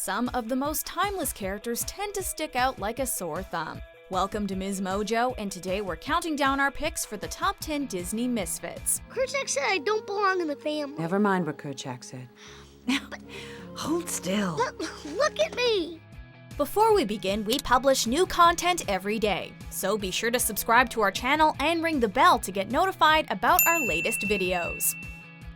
Some of the most timeless characters tend to stick out like a sore thumb. Welcome to MsMojo, and today we're counting down our picks for the top 10 Disney Misfits. Kerchak said I don't belong in the family. Never mind what Kerchak said. But, Hold still. look at me! Before we begin, we publish new content every day, so be sure to subscribe to our channel and ring the bell to get notified about our latest videos.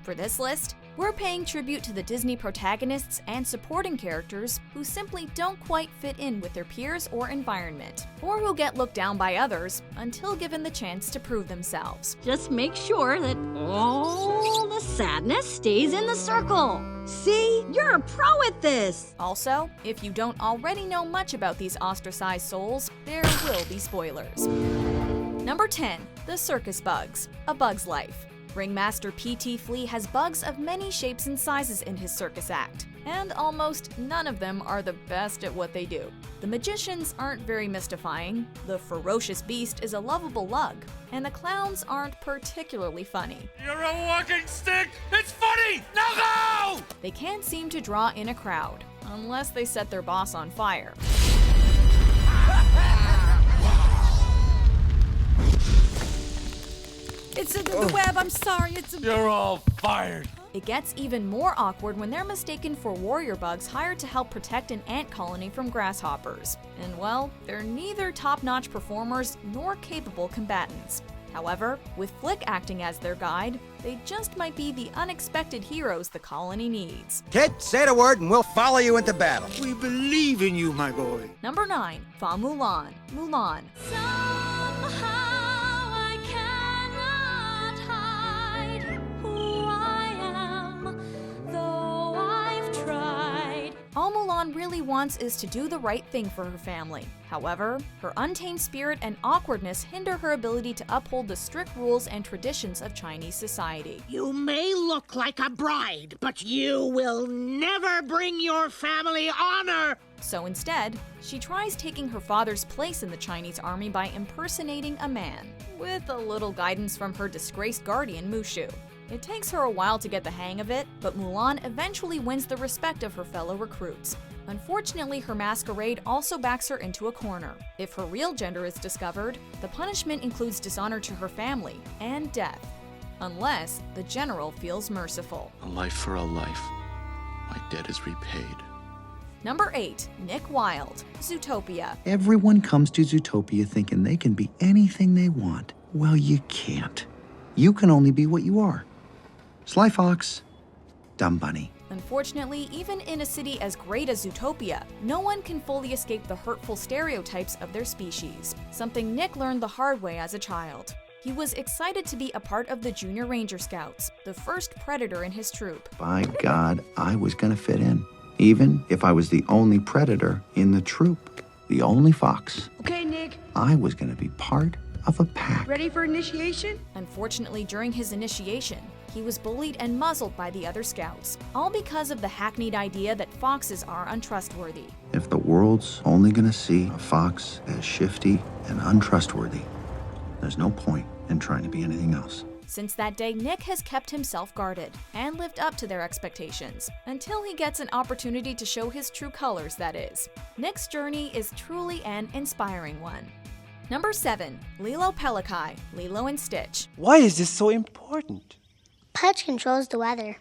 For this list, we're paying tribute to the Disney protagonists and supporting characters who simply don't quite fit in with their peers or environment, or who get looked down by others until given the chance to prove themselves. Just make sure that all the sadness stays in the circle. See? You're a pro at this! Also, if you don't already know much about these ostracized souls, there will be spoilers. Number 10. The Circus Bugs, A Bug's Life. Ringmaster P.T. Flea has bugs of many shapes and sizes in his circus act, and almost none of them are the best at what they do. The magicians aren't very mystifying, the ferocious beast is a lovable lug, and the clowns aren't particularly funny. You're a walking stick! It's funny! Now go! They can't seem to draw in a crowd, unless they set their boss on fire. It's the web, I'm sorry, You're all fired! It gets even more awkward when they're mistaken for warrior bugs hired to help protect an ant colony from grasshoppers. And well, they're neither top-notch performers nor capable combatants. However, with Flick acting as their guide, they just might be the unexpected heroes the colony needs. Kid, say the word and we'll follow you into battle. We believe in you, my boy. Number 9. Fa Mulan, Mulan. All Mulan really wants is to do the right thing for her family. However, her untamed spirit and awkwardness hinder her ability to uphold the strict rules and traditions of Chinese society. You may look like a bride, but you will never bring your family honor! So instead, she tries taking her father's place in the Chinese army by impersonating a man, with a little guidance from her disgraced guardian Mushu. It takes her a while to get the hang of it, but Mulan eventually wins the respect of her fellow recruits. Unfortunately, her masquerade also backs her into a corner. If her real gender is discovered, the punishment includes dishonor to her family and death, unless the general feels merciful. A life for a life. My debt is repaid. Number 8. Nick Wilde, Zootopia. Everyone comes to Zootopia thinking they can be anything they want. Well, you can't. You can only be what you are. Sly Fox, Dumb Bunny. Unfortunately, even in a city as great as Zootopia, no one can fully escape the hurtful stereotypes of their species, something Nick learned the hard way as a child. He was excited to be a part of the Junior Ranger Scouts, the first predator in his troop. By God, I was gonna fit in. Even if I was the only predator in the troop, the only fox. Okay, Nick, I was gonna be part of a pack. ready for initiation? Unfortunately, during his initiation, he was bullied and muzzled by the other scouts, all because of the hackneyed idea that foxes are untrustworthy. If the world's only gonna see a fox as shifty and untrustworthy, there's no point in trying to be anything else. Since that day, Nick has kept himself guarded and lived up to their expectations, until he gets an opportunity to show his true colors, that is. Nick's journey is truly an inspiring one. Number 7. Lilo Pella, Lilo and Stitch. Why is this so important? Pudge controls the weather.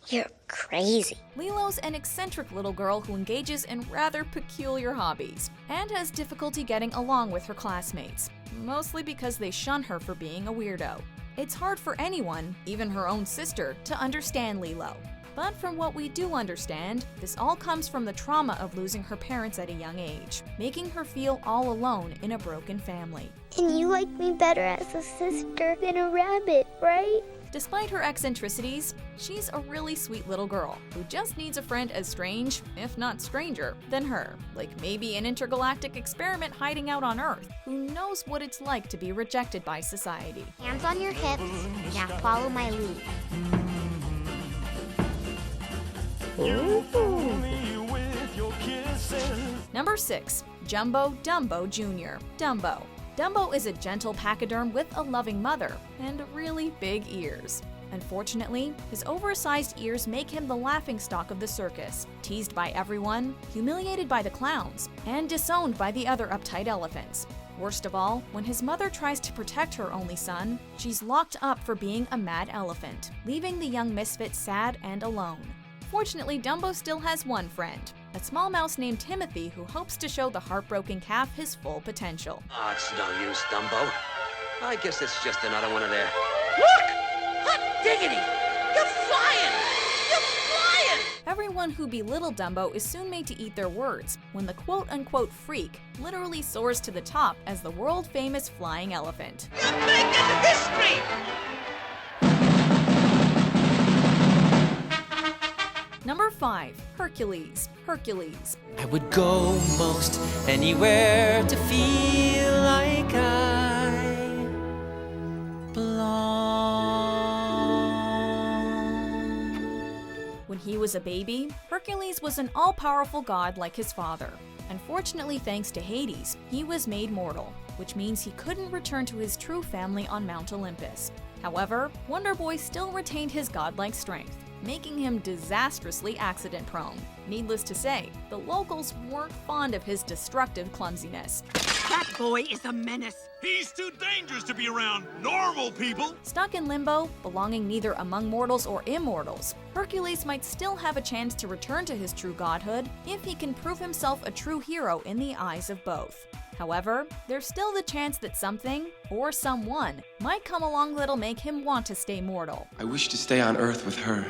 You're crazy. Lilo's an eccentric little girl who engages in rather peculiar hobbies, and has difficulty getting along with her classmates, mostly because they shun her for being a weirdo. It's hard for anyone, even her own sister, to understand Lilo. But from what we do understand, this all comes from the trauma of losing her parents at a young age, making her feel all alone in a broken family. And you like me better as a sister than a rabbit, right? Despite her eccentricities, she's a really sweet little girl who just needs a friend as strange, if not stranger, than her. Like maybe an intergalactic experiment hiding out on Earth, who knows what it's like to be rejected by society. Hands on your hips. Now follow my lead. Number 6. Dumbo Jr. Dumbo is a gentle pachyderm with a loving mother and really big ears. Unfortunately, his oversized ears make him the laughingstock of the circus, teased by everyone, humiliated by the clowns, and disowned by the other uptight elephants. Worst of all, when his mother tries to protect her only son, she's locked up for being a mad elephant, leaving the young misfit sad and alone. Fortunately, Dumbo still has one friend, a small mouse named Timothy who hopes to show the heartbroken calf his full potential. Oh, it's no use, Dumbo. I guess it's just another one of their... Look! Hot diggity! You're flying! You're flying! Everyone who belittled Dumbo is soon made to eat their words when the quote-unquote freak literally soars to the top as the world-famous flying elephant. You're making history! Number 5. Hercules. Hercules. I would go most anywhere to feel like I belong. When he was a baby, Hercules was an all-powerful god like his father. Unfortunately, thanks to Hades, he was made mortal, which means he couldn't return to his true family on Mount Olympus. However, Wonder Boy still retained his godlike strength, making him disastrously accident-prone. Needless to say, the locals weren't fond of his destructive clumsiness. That boy is a menace. He's too dangerous to be around normal people. Stuck in limbo, belonging neither among mortals or immortals, Hercules might still have a chance to return to his true godhood if he can prove himself a true hero in the eyes of both. However, there's still the chance that something, or someone, might come along that'll make him want to stay mortal. I wish to stay on Earth with her.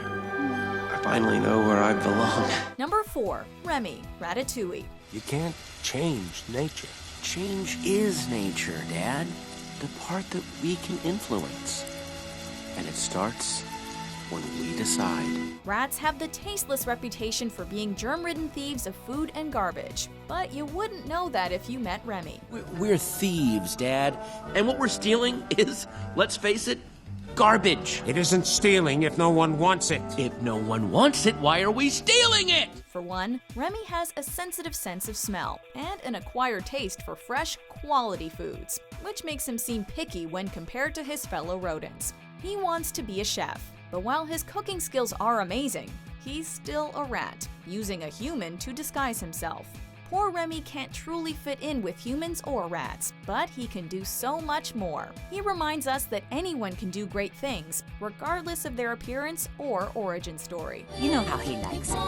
I finally know where I belong. Number 4. Remy Ratatouille. You can't change nature. Change is nature, Dad. The part that we can influence. And it starts when we decide. Rats have the tasteless reputation for being germ-ridden thieves of food and garbage. But you wouldn't know that if you met Remy. We're thieves, Dad. And what we're stealing is, let's face it, garbage. It isn't stealing if no one wants it. If no one wants it, why are we stealing it? For one, Remy has a sensitive sense of smell and an acquired taste for fresh, quality foods, which makes him seem picky when compared to his fellow rodents. He wants to be a chef, but while his cooking skills are amazing, he's still a rat, using a human to disguise himself. Poor Remy can't truly fit in with humans or rats, but he can do so much more. He reminds us that anyone can do great things, regardless of their appearance or origin story. You know how he likes it.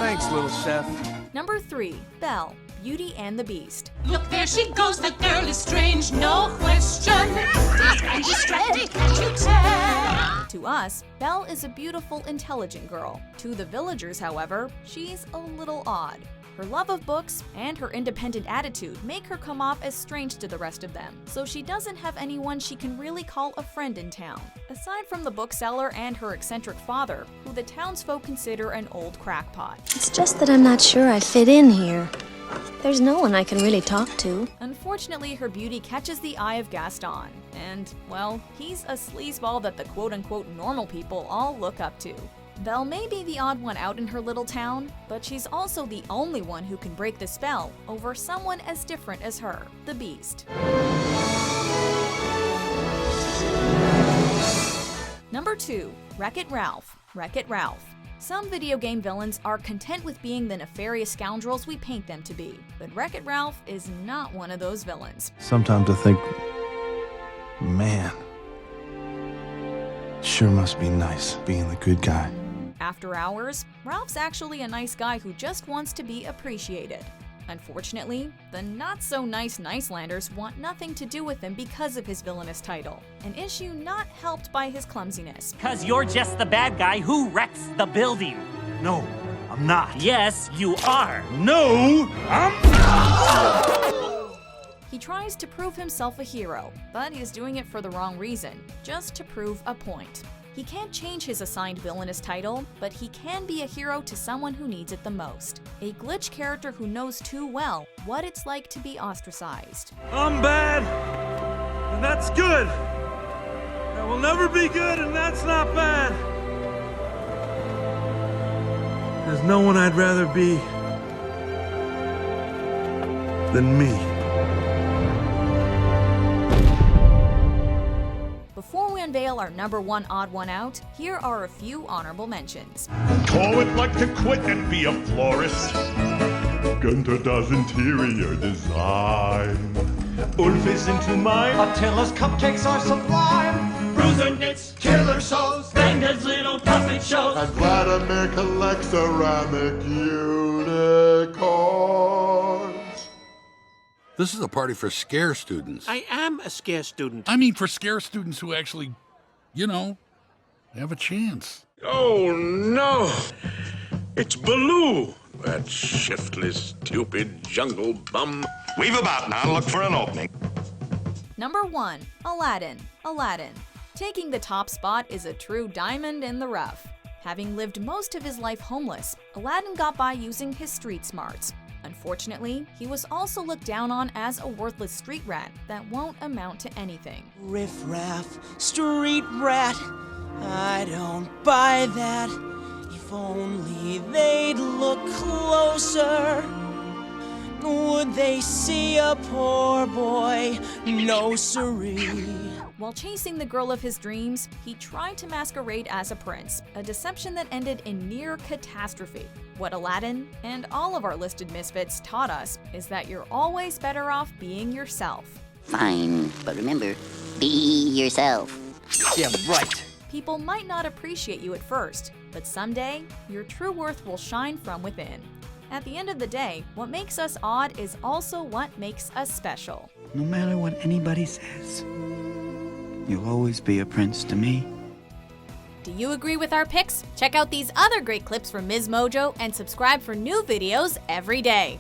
Thanks, little chef. Number 3. Belle, Beauty and the Beast. Look, there she goes, the girl is strange, no question. And distracted, can't you tell? To us, Belle is a beautiful, intelligent girl. To the villagers, however, she's a little odd. Her love of books and her independent attitude make her come off as strange to the rest of them, so she doesn't have anyone she can really call a friend in town, aside from the bookseller and her eccentric father, who the townsfolk consider an old crackpot. It's just that I'm not sure I fit in here. There's no one I can really talk to. Unfortunately, her beauty catches the eye of Gaston, and, well, he's a sleazeball that the quote-unquote normal people all look up to. Belle may be the odd one out in her little town, but she's also the only one who can break the spell over someone as different as her, the Beast. Number 2. WreckIt Ralph. WreckIt Ralph. Some video game villains are content with being the nefarious scoundrels we paint them to be, but WreckIt Ralph is not one of those villains. Sometimes I think, man, sure must be nice being the good guy. After hours, Ralph's actually a nice guy who just wants to be appreciated. Unfortunately, the not-so-nice Nicelanders want nothing to do with him because of his villainous title, an issue not helped by his clumsiness. 'Cause you're just the bad guy who wrecks the building. No, I'm not. Yes, you are. No, I'm not! He tries to prove himself a hero, but he's doing it for the wrong reason, just to prove a point. He can't change his assigned villainous title, but he can be a hero to someone who needs it the most. A glitch character who knows too well what it's like to be ostracized. I'm bad, and that's good. I will never be good, and that's not bad. There's no one I'd rather be than me. we unveil our #1 odd one out, here are a few honorable mentions. Oh, would like to quit and be a florist. Gunter does interior design. Ulf is into mine. Attila's cupcakes are sublime. Bruiser knits, killer sews, Bang does little puppet shows. And Vladimir collects ceramic unicorns. This is a party for scare students. I am a scare student. I mean for scare students who actually, have a chance. Oh, no! It's Baloo, that shiftless, stupid jungle bum. Weave about now, look for an opening. #1, Aladdin. Aladdin. Taking the top spot is a true diamond in the rough. Having lived most of his life homeless, Aladdin got by using his street smarts. Unfortunately, he was also looked down on as a worthless street rat that won't amount to anything. Riff-raff, street rat, I don't buy that. If only they'd look closer, would they see a poor boy? No siree. While chasing the girl of his dreams, he tried to masquerade as a prince, a deception that ended in near catastrophe. What Aladdin, and all of our listed misfits, taught us is that you're always better off being yourself. Fine, but remember, be yourself. Yeah, right. People might not appreciate you at first, but someday, your true worth will shine from within. At the end of the day, what makes us odd is also what makes us special. No matter what anybody says, you'll always be a prince to me. Do you agree with our picks? Check out these other great clips from MsMojo and subscribe for new videos every day.